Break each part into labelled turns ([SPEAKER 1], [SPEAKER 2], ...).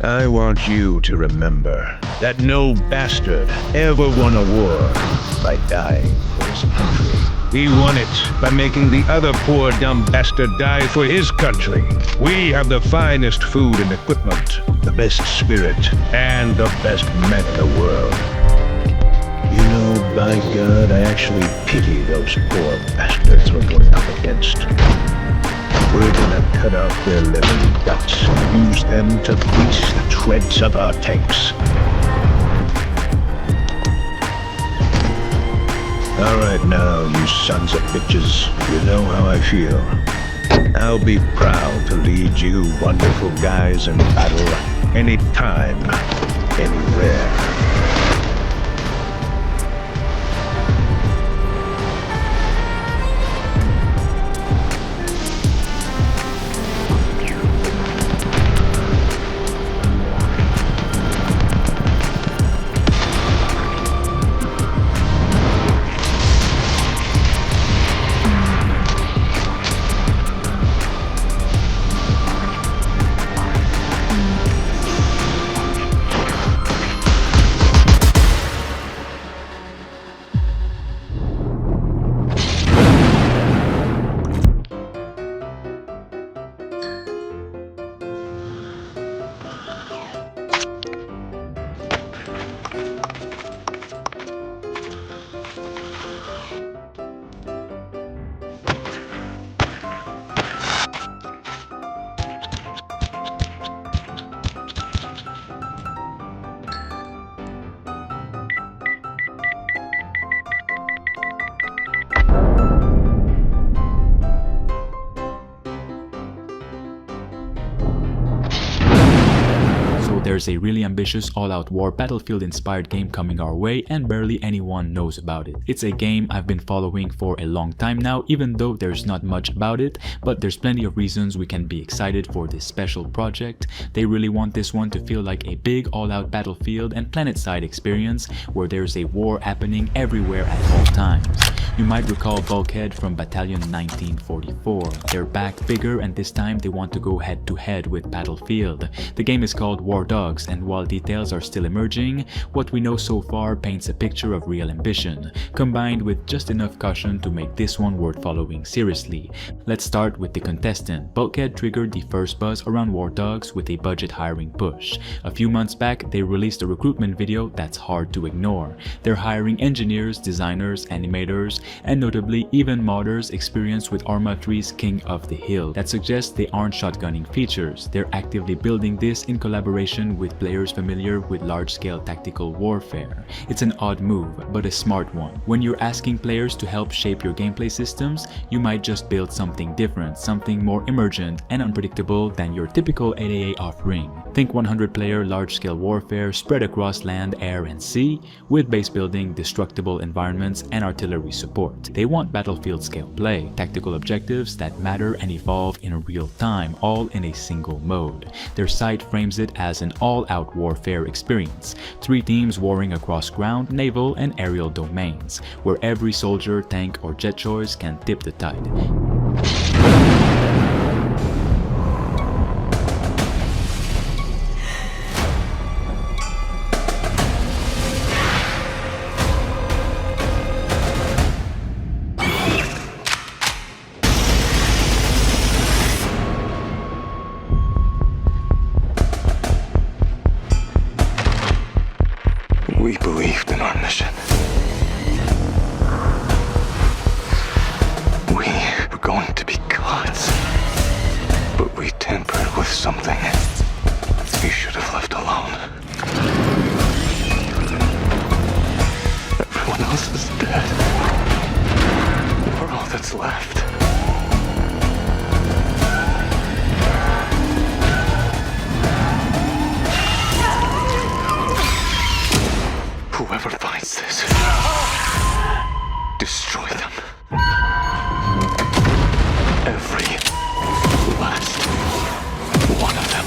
[SPEAKER 1] I want you to remember that no bastard ever won a war by dying for his country. He won it by making the other poor dumb bastard die for his country. We have the finest food and equipment, the best spirit, and the best men in the world. You know, by God, I actually pity those poor bastards we're going up against. We're gonna cut off their living guts and use them to grease the treads of our tanks. Alright now, you sons of bitches, you know how I feel. I'll be proud to lead you wonderful guys in battle anytime, anywhere.
[SPEAKER 2] There's a really ambitious all-out war battlefield-inspired game coming our way and barely anyone knows about it. It's a game I've been following for a long time now, even though there's not much about it, but there's plenty of reasons we can be excited for this special project. They really want this one to feel like a big all-out battlefield and planet-side experience where there's a war happening everywhere at all times. You might recall Bulkhead from Battalion 1944. They're back bigger and this time they want to go head-to-head with Battlefield. The game is called WARDOGS, and while details are still emerging, what we know so far paints a picture of real ambition, combined with just enough caution to make this one worth following seriously. Let's start with the contestant. Bulkhead triggered the first buzz around WARDOGS with a budget hiring push. A few months back, they released a recruitment video that's hard to ignore. They're hiring engineers, designers, animators, and notably even modders experienced with Arma 3's King of the Hill. That suggests they aren't shotgunning features. They're actively building this in collaboration with players familiar with large-scale tactical warfare. It's an odd move, but a smart one. When you're asking players to help shape your gameplay systems, you might just build something different, something more emergent and unpredictable than your typical 8AA offering. Think 100-player large-scale warfare spread across land, air, and sea, with base building, destructible environments, and artillery support. They want battlefield-scale play, tactical objectives that matter and evolve in real time, all in a single mode. Their site frames it as an all-out warfare experience. 3 teams warring across ground, naval, and aerial domains, where every soldier, tank, or jet choice can tip the tide.
[SPEAKER 3] We believed in our mission. We were going to be gods. But we tampered with something we should have left alone. Everyone else is dead. We're all that's left. Whoever finds this, destroy them. Every last one of them.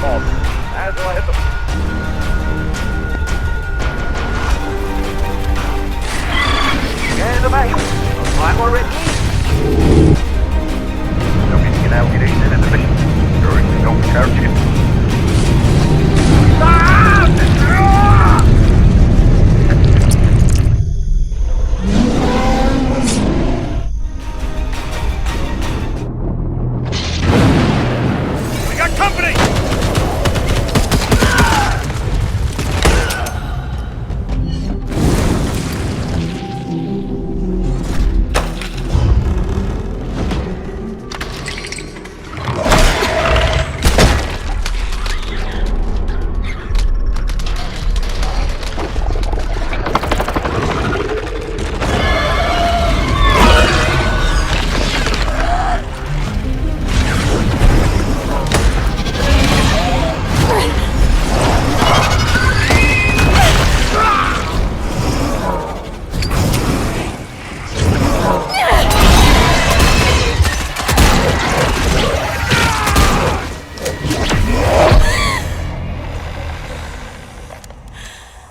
[SPEAKER 4] fault. As I hit the... Get the back. I'm already. Don't get out, get in the mission. During the don't charge him. We got company!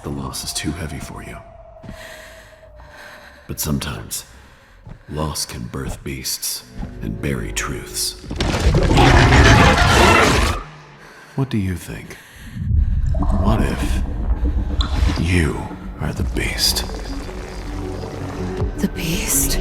[SPEAKER 5] The loss is too heavy for you. But sometimes, loss can birth beasts and bury truths. What do you think? What if you are the beast?
[SPEAKER 6] The beast?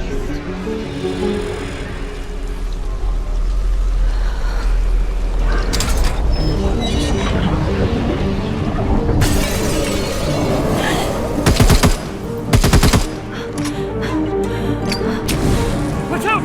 [SPEAKER 4] Watch out!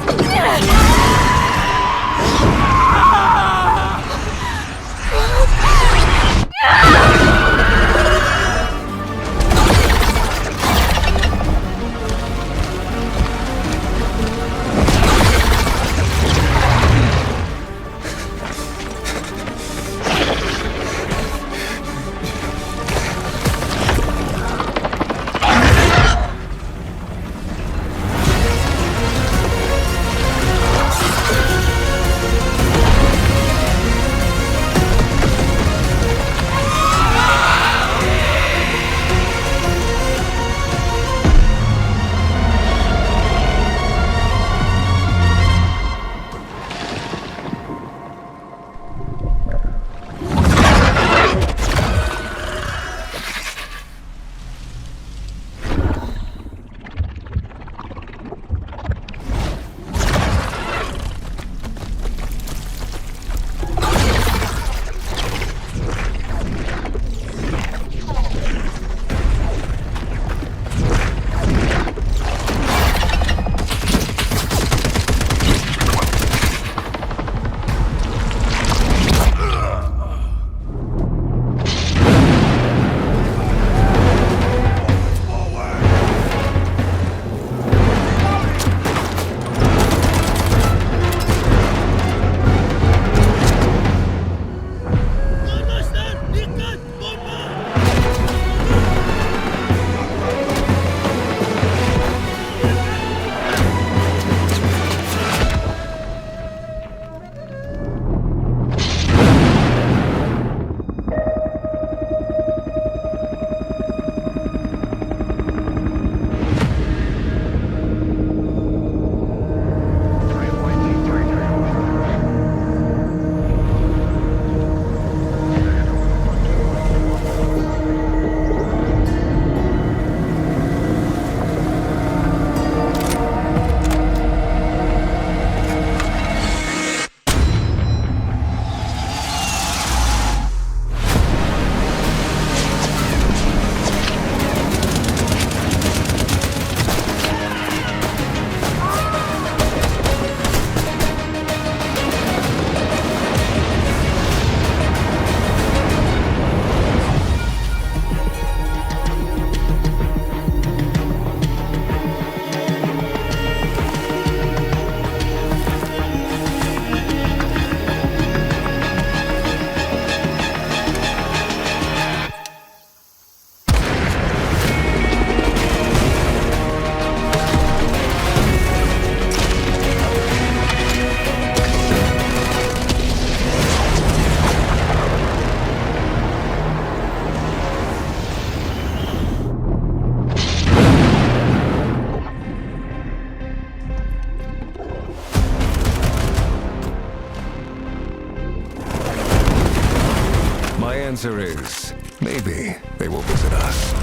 [SPEAKER 7] answer is, maybe they will visit us.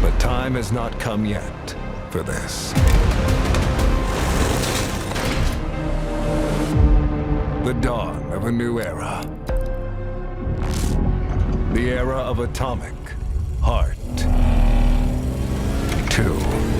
[SPEAKER 7] But time has not come yet for this. The dawn of a new era. The era of Atomic Heart 2.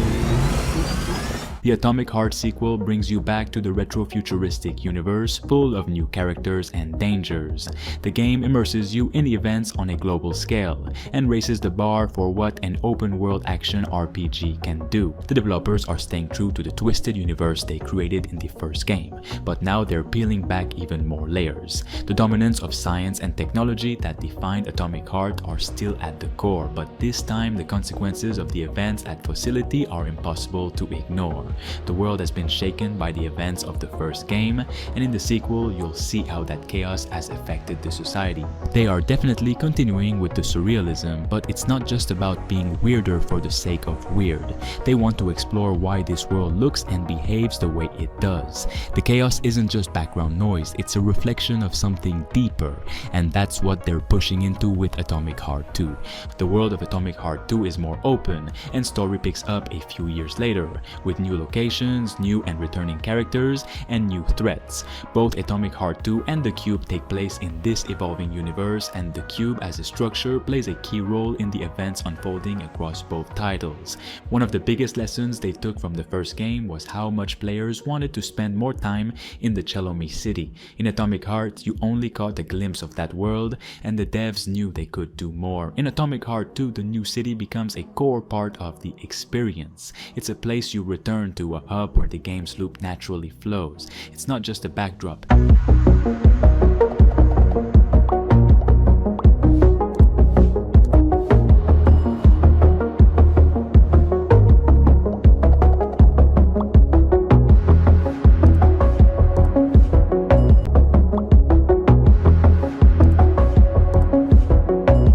[SPEAKER 2] The Atomic Heart sequel brings you back to the retro-futuristic universe full of new characters and dangers. The game immerses you in events on a global scale and raises the bar for what an open-world action RPG can do. The developers are staying true to the twisted universe they created in the first game, but now they're peeling back even more layers. The dominance of science and technology that defined Atomic Heart are still at the core, but this time the consequences of the events at Facility are impossible to ignore. The world has been shaken by the events of the first game, and in the sequel you'll see how that chaos has affected the society. They are definitely continuing with the surrealism, but it's not just about being weirder for the sake of weird. They want to explore why this world looks and behaves the way it does. The chaos isn't just background noise, it's a reflection of something deeper, and that's what they're pushing into with Atomic Heart 2. The world of Atomic Heart 2 is more open, and story picks up a few years later, with new locations, new and returning characters, and new threats. Both Atomic Heart 2 and the Cube take place in this evolving universe, and the Cube as a structure plays a key role in the events unfolding across both titles. One of the biggest lessons they took from the first game was how much players wanted to spend more time in the Chelomey city. In Atomic Heart, you only caught a glimpse of that world, and the devs knew they could do more. In Atomic Heart 2, the new city becomes a core part of the experience. It's a place you return to, a hub where the game's loop naturally flows. It's not just a backdrop.